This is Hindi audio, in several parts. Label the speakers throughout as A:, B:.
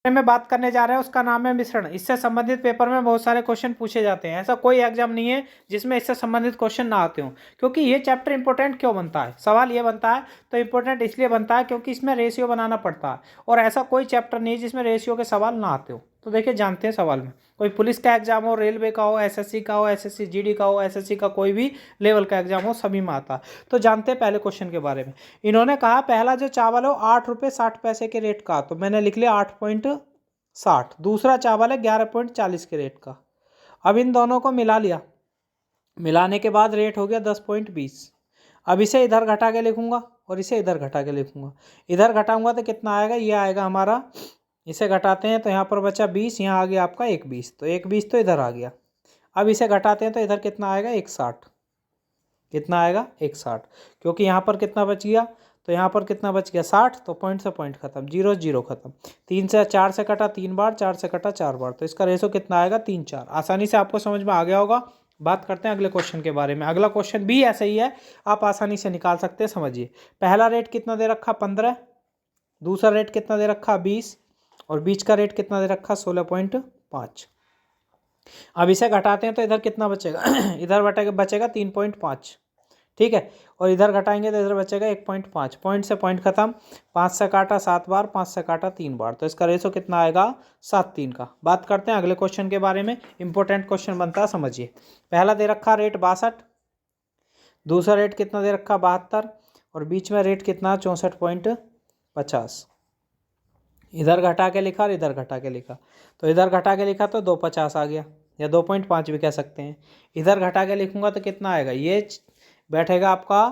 A: में बात करने जा रहे हैं उसका नाम है मिश्रण। इससे संबंधित पेपर में बहुत सारे क्वेश्चन पूछे जाते हैं। ऐसा कोई एग्जाम नहीं है जिसमें इससे संबंधित क्वेश्चन ना आते हो। क्योंकि ये चैप्टर इंपॉर्टेंट क्यों बनता है, सवाल ये बनता है तो इंपॉर्टेंट इसलिए बनता है क्योंकि इसमें रेशियो बनाना पड़ता है, और ऐसा कोई चैप्टर नहीं है जिसमें रेशियो के सवाल ना आते हो। तो देखिए जानते हैं सवाल में, कोई पुलिस का एग्जाम हो, रेलवे का हो, एसएससी का हो, एसएससी जीडी का हो, एसएससी का कोई भी लेवल का एग्जाम हो, सभी में आता। तो जानते हैं पहले क्वेश्चन के बारे में। इन्होंने कहा पहला जो चावल हो 8 रुपये 60 पैसे के रेट का, तो मैंने लिख लिया 8.60। दूसरा चावल है 11.40 के रेट का। अब इन दोनों को मिला लिया, मिलाने के बाद रेट हो गया 10.20। अब इसे इधर घटा के लिखूंगा और इसे इधर घटा के लिखूंगा। इधर घटाऊंगा तो कितना आएगा, ये आएगा हमारा, इसे घटाते हैं तो यहाँ पर बचा 20, यहाँ आ गया आपका 1.20, तो 1.20 तो इधर आ गया। अब इसे घटाते हैं तो इधर कितना आएगा 1.60, कितना आएगा 1.60, क्योंकि यहाँ पर कितना बच गया, तो यहाँ पर कितना बच गया 60, तो पॉइंट से पॉइंट खत्म, 0 0 खत्म। 3 से 4 से कटा 3 बार, 4 से कटा 4 बार, तो इसका रेशो कितना आएगा 3 4। आसानी से आपको समझ में आ गया होगा। बात करते हैं अगले क्वेश्चन के बारे में। अगला क्वेश्चन भी ऐसा ही है, आप आसानी से निकाल सकते हैं। समझिए, पहला रेट कितना दे रखा 15, दूसरा रेट कितना दे रखा 20, और बीच का रेट कितना दे रखा 16.5। अब इसे घटाते हैं तो इधर कितना बचेगा इधर बचेगा 3.5, ठीक है, और इधर घटाएंगे तो इधर बचेगा 1.5। पॉइंट से पॉइंट खत्म, 5 से काटा 7 बार, 5 से काटा 3 बार, तो इसका रेशो कितना आएगा 7:3 का। बात करते हैं अगले क्वेश्चन के बारे में। इंपॉर्टेंट क्वेश्चन बनता है, समझिए। पहला दे रखा रेट 62, दूसरा रेट कितना दे रखा 72, और बीच में रेट कितना 64.50। इधर घटा के लिखा और इधर घटा के लिखा, तो इधर घटा के लिखा तो 2.50 आ गया, या 2.5 भी कह सकते हैं। इधर घटा के लिखूंगा तो कितना आएगा, ये बैठेगा आपका,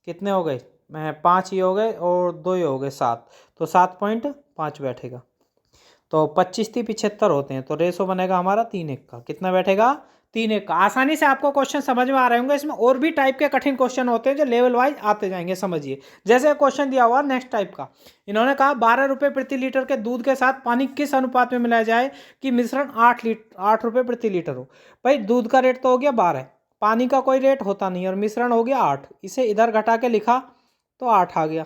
A: कितने हो गए, 5 ही हो गए और 2 ही हो गए 7, तो 7.5 बैठेगा। तो 25 थी 75 होते हैं, तो रेशो बनेगा हमारा 3:1 का। कितना बैठेगा 3:1 का। आसानी से आपको क्वेश्चन समझ में आ रहे होंगे। इसमें और भी टाइप के कठिन क्वेश्चन होते हैं जो लेवल वाइज आते जाएंगे। समझिए, जैसे क्वेश्चन दिया हुआ नेक्स्ट टाइप का, इन्होंने कहा 12 रुपये प्रति लीटर के दूध के साथ पानी किस अनुपात में मिलाया जाए कि मिश्रण 8 रुपये प्रति लीटर हो। भाई दूध का रेट तो हो गया 12, पानी का कोई रेट होता नहीं, और मिश्रण हो गया 8। इसे इधर घटा के लिखा तो 8 आ गया,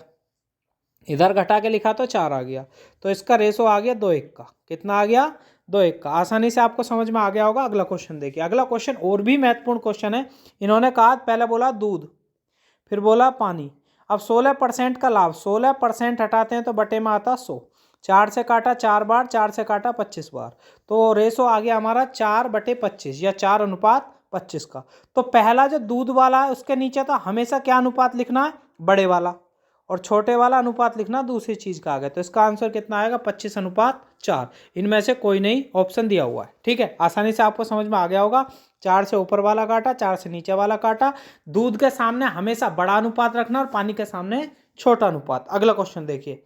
A: इधर घटा के लिखा तो 4 आ गया, तो इसका रेशो आ गया 2:1 का। कितना आ गया 2:1 का। आसानी से आपको समझ में आ गया होगा। अगला क्वेश्चन देखिए। अगला क्वेश्चन और भी महत्वपूर्ण क्वेश्चन है। इन्होंने कहा पहले बोला दूध, फिर बोला पानी। अब 16% का लाभ, 16% हटाते हैं तो बटे में आता 100। 4 से काटा 4 बार, 4 से काटा 25 बार, तो रेशो आ गया हमारा 4/25 या 4:25 का। तो पहला जो दूध वाला है उसके नीचे तो हमेशा क्या अनुपात लिखना है, बड़े वाला, और छोटे वाला अनुपात लिखना दूसरी चीज का आ गया। तो इसका आंसर कितना आएगा 25:4। इनमें से कोई नहीं ऑप्शन दिया हुआ है, ठीक है। आसानी से आपको समझ में आ गया होगा। 4 से ऊपर वाला काटा, 4 से नीचे वाला काटा। दूध के सामने हमेशा बड़ा अनुपात रखना और पानी के सामने छोटा अनुपात। अगला क्वेश्चन देखिए।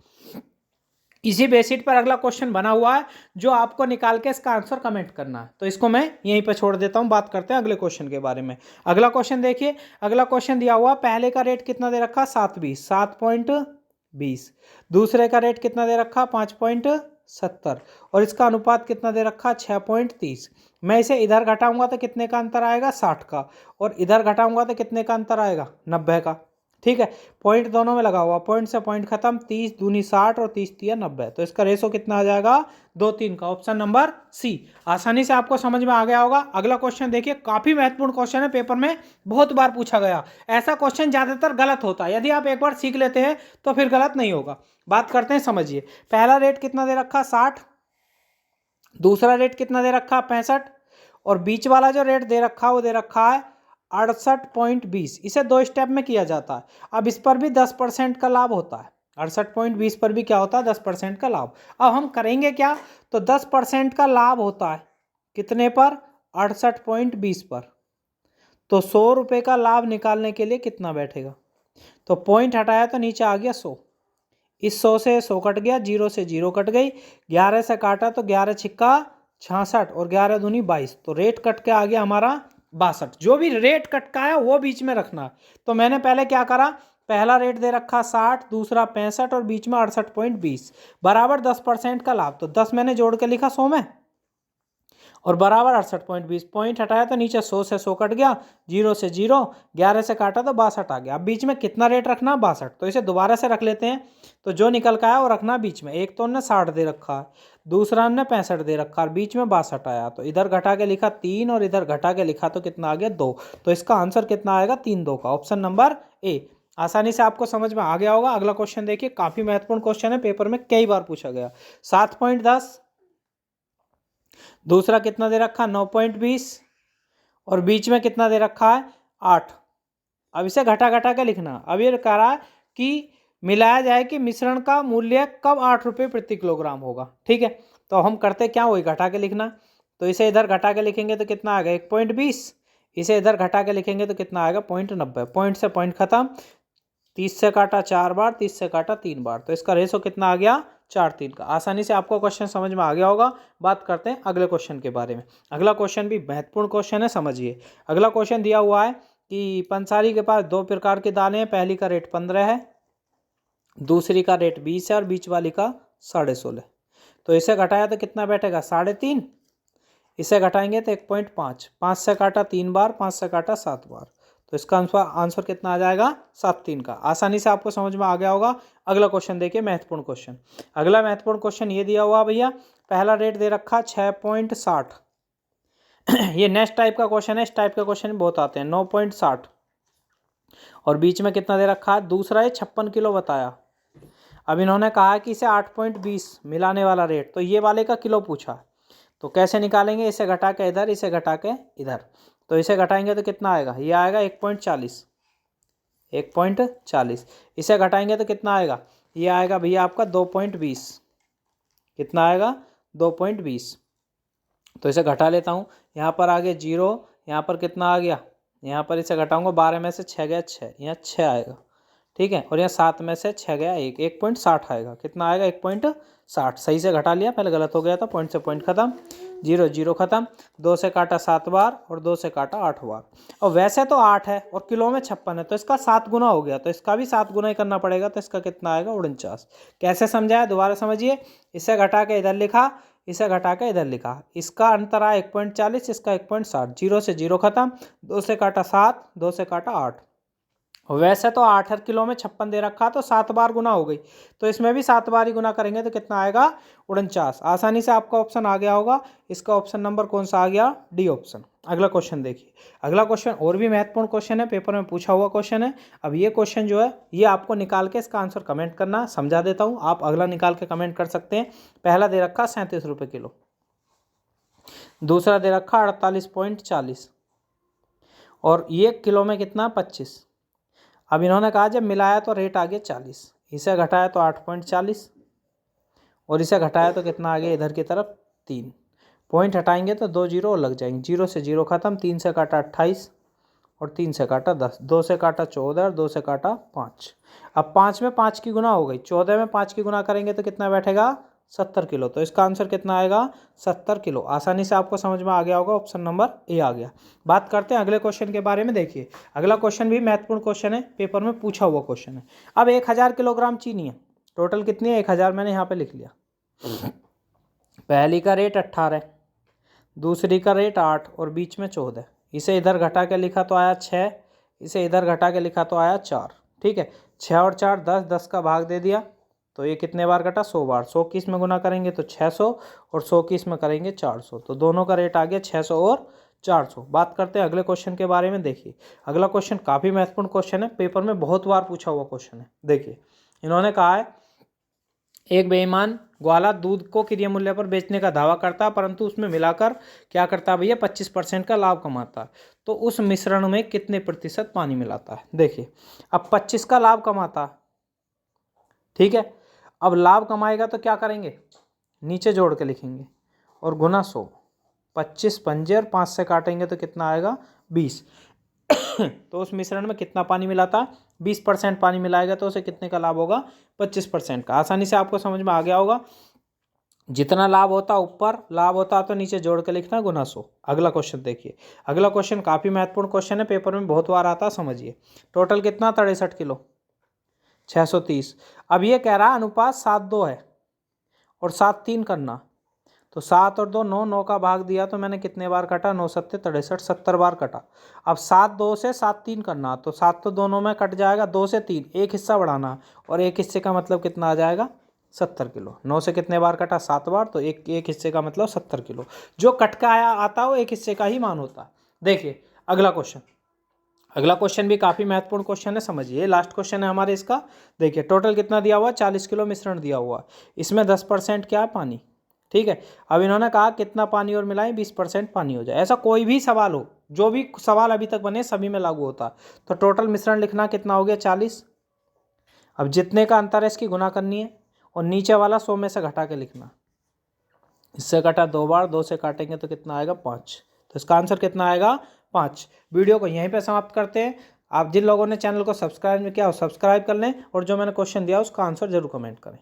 A: इसी बेसिस पर अगला क्वेश्चन बना हुआ है, जो आपको निकाल के इसका आंसर कमेंट करना है। तो इसको मैं यहीं पे छोड़ देता हूं। बात करते हैं अगले क्वेश्चन के बारे में। अगला क्वेश्चन देखिए। अगला क्वेश्चन दिया हुआ, पहले का रेट कितना दे रखा 7.20, दूसरे का रेट कितना दे रखा 5.70, और इसका अनुपात कितना दे रखा 6.30। मैं इसे इधर घटाऊंगा तो कितने का अंतर आएगा 60 का, और इधर घटाऊंगा तो कितने का अंतर आएगा 90 का, ठीक है। पॉइंट दोनों में लगा हुआ, पॉइंट से पॉइंट खत्म, 30 दूनी 60 और 30 तिया 90, तो इसका रेशो कितना आ जाएगा 2:3 का। Option number C. आसानी से आपको समझ में आ गया होगा। अगला क्वेश्चन देखिए, काफी महत्वपूर्ण क्वेश्चन है, पेपर में बहुत बार पूछा गया। ऐसा क्वेश्चन ज्यादातर गलत होता है, यदि आप एक बार सीख लेते हैं तो फिर गलत नहीं होगा। बात करते हैं, समझिए। पहला रेट कितना दे रखा 60, दूसरा रेट कितना दे रखा 65, और बीच वाला जो रेट दे रखा वो दे रखा है 68.20। इसे 2 स्टेप में किया जाता है। अब इस पर भी 10% का लाभ होता है। 68.20 पर भी क्या होता है 10% का लाभ। अब हम करेंगे क्या, तो 10% का लाभ होता है कितने पर 68.20 पर, तो 100 रुपये का लाभ निकालने के लिए कितना बैठेगा, तो पॉइंट हटाया तो नीचे आ गया 100। इस 100 से 100 कट गया, 0 से 0 कट गई, 11 से काटा तो 11 छिक्का 66 और 11 दूनी 22, तो रेट कट के आ गया हमारा 62। जो भी रेट कट का है वो बीच में रखना है। तो मैंने पहले क्या करा, पहला रेट दे रखा 60, दूसरा 65 और बीच में 68.20 बराबर 10% का लाभ, तो 10 मैंने जोड़ के लिखा 100 में, और बराबर 68.20। पॉइंट हटाया तो नीचे 100 से 100 कट गया, 0 से 0, 11 से काटा तो 62 आ गया। अब बीच में कितना रेट रखना 62, तो इसे दोबारा से रख लेते हैं। तो जो निकल का है वो रखना बीच में। एक तो उन्होंने 60 दे रखा है, दूसरा हमने 65 दे रखा है और बीच में 62 आया, तो इधर घटा के लिखा 3 और इधर घटा के लिखा तो कितना आ गया 2। तो इसका आंसर कितना आएगा 3 2 का, ऑप्शन नंबर ए। आसानी से आपको समझ में आ गया होगा। अगला क्वेश्चन देखिए, काफी महत्वपूर्ण क्वेश्चन है, पेपर में कई बार पूछा गया। 7.10, दूसरा कितना दे रखा 9.20 और बीच में कितना दे रखा है 8। अब इसे घटा घटा के लिखना। अब ये कह रहा है कि मिलाया जाए कि मिश्रण का मूल्य कब 8 रुपये प्रति किलोग्राम होगा। ठीक है, तो हम करते क्या, वही घटा के लिखना। तो इसे इधर घटा के लिखेंगे तो कितना आएगा 1.20, इसे इधर घटा के लिखेंगे तो कितना आएगा 0.90। पॉइंट से पॉइंट खत्म, 30 से काटा 4 बार, 30 से काटा 3 बार, तो इसका रेशो कितना आ गया 4:3 का। आसानी से आपको क्वेश्चन समझ में आ गया होगा। बात करते हैं अगले क्वेश्चन के बारे में। अगला क्वेश्चन भी महत्वपूर्ण क्वेश्चन है, समझिए। अगला क्वेश्चन दिया हुआ है कि पंसारी के पास 2 प्रकार के दाने हैं, पहली का रेट 15 है, दूसरी का रेट 20 है और बीच वाली का 16.5। तो इसे घटाया तो कितना बैठेगा 3.5, इसे घटाएंगे तो 1.5, 5 से काटा 3 बार, 5 से काटा 7 बार, तो इसका आंसर कितना आ जाएगा 7:3 का। आसानी से आपको समझ में आ गया होगा। अगला क्वेश्चन देखिए, महत्वपूर्ण क्वेश्चन। अगला महत्वपूर्ण क्वेश्चन ये दिया हुआ भैया, पहला रेट दे रखा 6.60। ये नेक्स्ट टाइप का क्वेश्चन है, इस टाइप का क्वेश्चन बहुत आते हैं। 9.60 और बीच में कितना दे रखा है, दूसरा है 56 किलो बताया। अब इन्होंने कहा कि इसे 8.20 मिलाने वाला रेट, तो ये वाले का किलो पूछा, तो कैसे निकालेंगे, इसे घटा के इधर, इसे घटा के इधर, तो इसे घटाएंगे तो कितना आएगा, ये आएगा 1.40, 1.40। इसे घटाएंगे तो कितना आएगा, ये आएगा भैया आपका 2.20, कितना आएगा 2.20। तो इसे घटा लेता हूँ, यहाँ पर आ गया 0, यहाँ पर कितना आ गया, यहाँ पर इसे घटाऊंगा, 12 में से 6 गया 6, यहाँ 6 आएगा। ठीक है, और यहाँ 7 में से 6 गया 1, 1.60 आएगा। कितना आएगा 1.60। सही से घटा लिया, पहले गलत हो गया था। पॉइंट से पॉइंट खत्म, 0 0 खत्म, 2 से काटा 7 बार और 2 से काटा 8 बार। और वैसे तो 8 है और किलो में 56 है, तो इसका 7 गुना हो गया, तो इसका भी 7 गुना ही करना पड़ेगा, तो इसका कितना आएगा 49। कैसे समझाया, दोबारा समझिए। इसे घटा के इधर लिखा, इसे घटा के इधर लिखा, इसका अंतर आया 1.40, इसका 1.60, 0 से 0 खत्म, 2 से काटा 7, 2 से काटा 8। वैसे तो 8 किलो में 56 दे रखा, तो 7 बार गुना हो गई, तो इसमें भी 7 बार ही गुना करेंगे तो कितना आएगा 49। आसानी से आपका ऑप्शन आ गया होगा। इसका ऑप्शन नंबर कौन सा आ गया, डी ऑप्शन। अगला क्वेश्चन देखिए। अगला क्वेश्चन और भी महत्वपूर्ण क्वेश्चन है, पेपर में पूछा हुआ क्वेश्चन है। अब ये क्वेश्चन जो है, ये आपको निकाल के इसका आंसर कमेंट करना, समझा देता हूँ, आप अगला निकाल के कमेंट कर सकते हैं। पहला दे रखा 37 रुपये किलो, दूसरा दे रखा 48.40 और ये किलो में कितना 25। अब इन्होंने कहा जब मिलाया तो रेट आ गया 40, इसे घटाया तो 8.40 और इसे घटाया तो कितना आ गया इधर की तरफ 3। पॉइंट हटाएंगे तो 2 0 और लग जाएंगे, 0 से 0 खत्म, 3 से काटा 28 और 3 से काटा 10, 2 से काटा 14 और 2 से काटा 5। अब 5 में 5 की गुना हो गई, 14 में 5 की गुना करेंगे तो कितना बैठेगा 70 किलो। तो इसका आंसर कितना आएगा 70 किलो। आसानी से आपको समझ में आ गया होगा, ऑप्शन नंबर ए आ गया। बात करते हैं अगले क्वेश्चन के बारे में। देखिए अगला क्वेश्चन भी महत्वपूर्ण क्वेश्चन है, पेपर में पूछा हुआ क्वेश्चन है। अब 1000 किलोग्राम चीनी है, टोटल कितनी है 1000, मैंने यहाँ पे लिख लिया। पहली का रेट 18, दूसरी का रेट 8 और बीच में 14। इसे इधर घटा के लिखा तो आया 6, इसे इधर घटा के लिखा तो आया 4। ठीक है, 6 और 4 10, 10 का भाग दे दिया, तो ये कितने बार कटा 100 बार। 100 की इसमें गुना करेंगे तो 600 और 100 की इसमें करेंगे 400, तो दोनों का रेट आ गया 600 और 400। बात करते हैं अगले क्वेश्चन के बारे में। देखिए अगला क्वेश्चन काफ़ी महत्वपूर्ण क्वेश्चन है, पेपर में बहुत बार पूछा हुआ क्वेश्चन है। देखिए इन्होंने कहा है एक बेईमान ग्वाला दूध को क्रय मूल्य पर बेचने का दावा करता है, परंतु उसमें मिलाकर क्या करता है भैया 25% का लाभ कमाता है, तो उस मिश्रण में कितने प्रतिशत पानी मिलाता है। देखिए अब 25 का लाभ कमाता है, ठीक है, अब लाभ कमाएगा तो क्या करेंगे, नीचे जोड़ के लिखेंगे और गुना 100, 25 पंजे और 5 से काटेंगे तो कितना आएगा 20। तो उस मिश्रण में कितना पानी मिलाता, 20% पानी मिलाएगा, तो उसे कितने का लाभ होगा 25% का। आसानी से आपको समझ में आ गया होगा। जितना लाभ होता ऊपर, लाभ होता तो नीचे जोड़ के लिखना गुना 100। अगला क्वेश्चन देखिए, अगला क्वेश्चन काफ़ी महत्वपूर्ण क्वेश्चन है, पेपर में बहुत बार आता, समझिए। टोटल कितना 63 किलो 630। अब ये कह रहा है अनुपात 7:2 है और 7:3 करना, तो 7 और 2 9, 9 का भाग दिया तो मैंने कितने बार काटा, 9 सत्ते 63, 70 बार कटा। अब 7 2 से 7 3 करना, तो 7 तो दोनों में कट जाएगा, 2 से 3 एक हिस्सा बढ़ाना, और एक हिस्से का मतलब कितना आ जाएगा, 70 किलो। 9 से कितने बार कटा, 7 बार, तो एक हिस्से का मतलब 70 किलो। जो कट का आया आता हो एक हिस्से का ही मान होता है। देखिए अगला क्वेश्चन, अगला क्वेश्चन भी काफ़ी महत्वपूर्ण क्वेश्चन है, समझिए। लास्ट क्वेश्चन है हमारे इसका। देखिए टोटल कितना दिया हुआ, 40 किलो मिश्रण दिया हुआ, इसमें 10% क्या है, पानी। ठीक है, अब इन्होंने कहा कितना पानी और मिलाएं, 20% पानी हो जाए। ऐसा कोई भी सवाल हो, जो भी सवाल अभी तक बने सभी में लागू होता है। तो टोटल मिश्रण लिखना कितना हो गया, 40। अब जितने का अंतर है इसकी गुना करनी है, और नीचे वाला 100 में से घटा के लिखना। इससे काटा 2 बार, 2 से काटेंगे तो कितना आएगा, 5। तो इसका आंसर कितना आएगा, 5। वीडियो को यहीं पे समाप्त करते हैं। आप जिन लोगों ने चैनल को सब्सक्राइब नहीं किया वो सब्सक्राइब कर लें, और जो मैंने क्वेश्चन दिया उसका आंसर जरूर कमेंट करें।